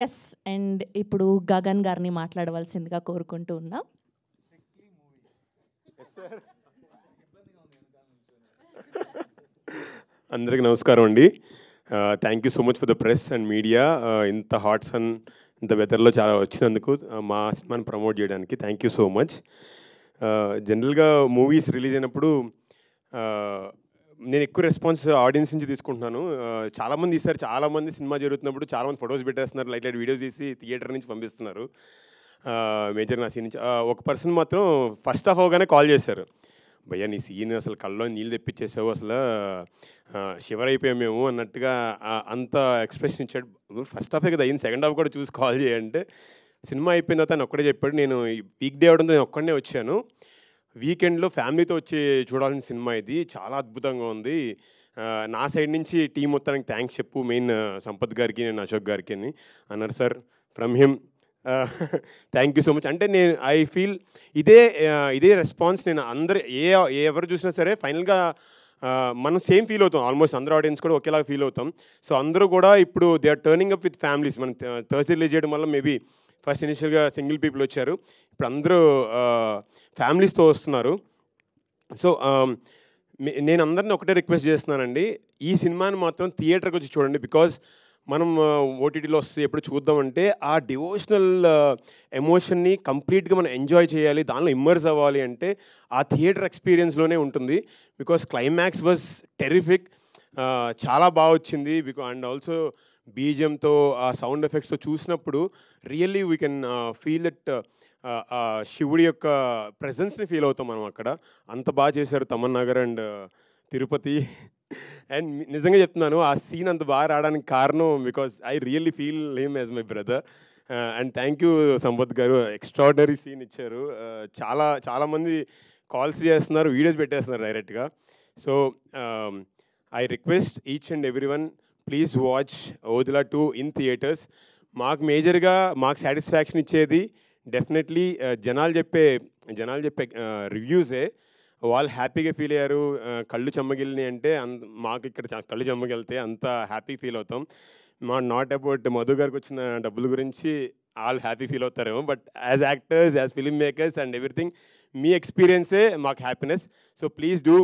Yes. And ఇప్పుడు గగన్ గారిని మాట్లాడవలసిందిగా కోరుకుంటూ ఉన్నా. అందరికి నమస్కారం అండి. Thank you so much for the press and media. ఇంత హాట్ సన్ ఇంత వెదర్లో చాలా వచ్చినందుకు మా సినిమాని ప్రమోట్ చేయడానికి థ్యాంక్ యూ సో మచ్. జనరల్గా మూవీస్ రిలీజ్ అయినప్పుడు నేను ఎక్కువ రెస్పాన్స్ ఆడియన్స్ నుంచి తీసుకుంటున్నాను. చాలామంది ఈసారి చాలామంది సినిమా జరుగుతున్నప్పుడు చాలామంది ఫొటోస్ పెట్టేస్తున్నారు, లైట్ లైట్ వీడియోస్ తీసి థియేటర్ నుంచి పంపిస్తున్నారు. మేజర్ నా సీన్ నుంచి ఒక పర్సన్ మాత్రం ఫస్ట్ హాఫ్ అవగానే కాల్ చేశారు. భయ్యా నీ సీన్ అసలు కళ్ళలో నీళ్ళు తెప్పించేసావు, అసలు షివర్ అయిపోయాం మేము అన్నట్టుగా అంత ఎక్స్ప్రెషన్ ఇచ్చాడు. ఫస్ట్ హాఫే కదా అయింది, సెకండ్ హాఫ్ కూడా చూసి కాల్ చేయంటే సినిమా అయిపోయిన తర్వాత ఆయన ఒక్కడే చెప్పాడు, నేను వీక్ డే అవడంతో నేను ఒక్కడనే వచ్చాను, వీకెండ్లో ఫ్యామిలీతో వచ్చి చూడాల్సిన సినిమా ఇది, చాలా అద్భుతంగా ఉంది, నా సైడ్ నుంచి టీం మొత్తానికి థ్యాంక్స్ చెప్పు, మెయిన్ సంపత్ గారికి నేను అశోక్ గారికి అని అన్నారు. Sir from him thank you so much. అంటే నేను ఐ ఫీల్ ఇదే రెస్పాన్స్ నేను అందరు ఎవరు చూసినా సరే ఫైనల్గా మనం సేమ్ ఫీల్ అవుతాం, ఆల్మోస్ట్ అందరూ ఆడియన్స్ కూడా ఒకేలాగా ఫీల్ అవుతాం. సో అందరూ కూడా ఇప్పుడు they are turning up with families. మనం థర్స్డే రిలీజ్ చేయడం వల్ల మేబీ ఫస్ట్ ఇనిషియల్గా సింగిల్ పీపుల్ వచ్చారు, ఇప్పుడు అందరూ ఫ్యామిలీస్తో వస్తున్నారు. సో నేను అందరిని ఒకటే రిక్వెస్ట్ చేస్తున్నానండి, ఈ సినిమాని మాత్రం థియేటర్కి వచ్చి చూడండి. బికాజ్ మనం ఓటీటీలో వస్తే ఎప్పుడు చూద్దామంటే ఆ డివోషనల్ ఎమోషన్ని కంప్లీట్గా మనం ఎంజాయ్ చేయాలి, దానిలో ఇమ్మర్స్ అవ్వాలి అంటే ఆ థియేటర్ ఎక్స్పీరియన్స్లోనే ఉంటుంది. బికాస్ క్లైమాక్స్ వాజ్ టెరిఫిక్, చాలా బాగా వచ్చింది. అండ్ ఆల్సో బీజిఎంతో ఆ సౌండ్ ఎఫెక్ట్స్తో చూసినప్పుడు really we can feel that శివుడి యొక్క ప్రెజెన్స్ని ఫీల్ అవుతాం మనం అక్కడ. అంత బాగా చేశారు తమన్నా గారు అండ్ తిరుపతి. అండ్ నిజంగా చెప్తున్నాను, ఆ సీన్ అంత బాగా రావడానికి కారణం because I really feel him as my brother. And thank you Sampath గారు, ఎక్స్ట్రాడినరీ సీన్ ఇచ్చారు. చాలామంది కాల్స్ చేస్తున్నారు, వీడియోస్ పెట్టేస్తున్నారు డైరెక్ట్గా. So I request each and every one, please watch Odela 2 in theatres. మాకు మేజర్గా మాకు సాటిస్ఫాక్షన్ ఇచ్చేది డెఫినెట్లీ జనాలు చెప్పే రివ్యూసే. వాళ్ళు హ్యాపీగా ఫీల్ అయ్యారు, కళ్ళు చెమ్మగిలినాయి అంటే మాకు ఇక్కడ కళ్ళు చెమ్మగిలితే అంత హ్యాపీ ఫీల్ అవుతాం. నాట్ అబౌట్ మధు గారికి వచ్చిన డబ్బుల గురించి వాళ్ళు హ్యాపీ ఫీల్ అవుతారేమో, but as actors, as film makers and everything మీ ఎక్స్పీరియన్సే మాకు happiness. So please do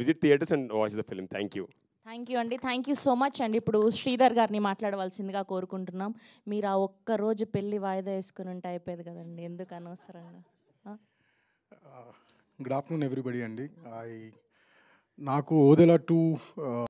visit theatres and watch the film. Thank you. Thank you అండి, థ్యాంక్ యూ సో మచ్ అండి. ఇప్పుడు శ్రీధర్ గారిని మాట్లాడవలసిందిగా కోరుకుంటున్నాం. మీరు ఆ ఒక్కరోజు పెళ్ళి వాయిదా వేసుకుని ఉంటే అయిపోయేది కదండి, ఎందుకు అనవసరంగా? గుడ్ ఆఫ్టర్నూన్ ఎవ్రీబడి అండి. నాకు ఓదెలా 2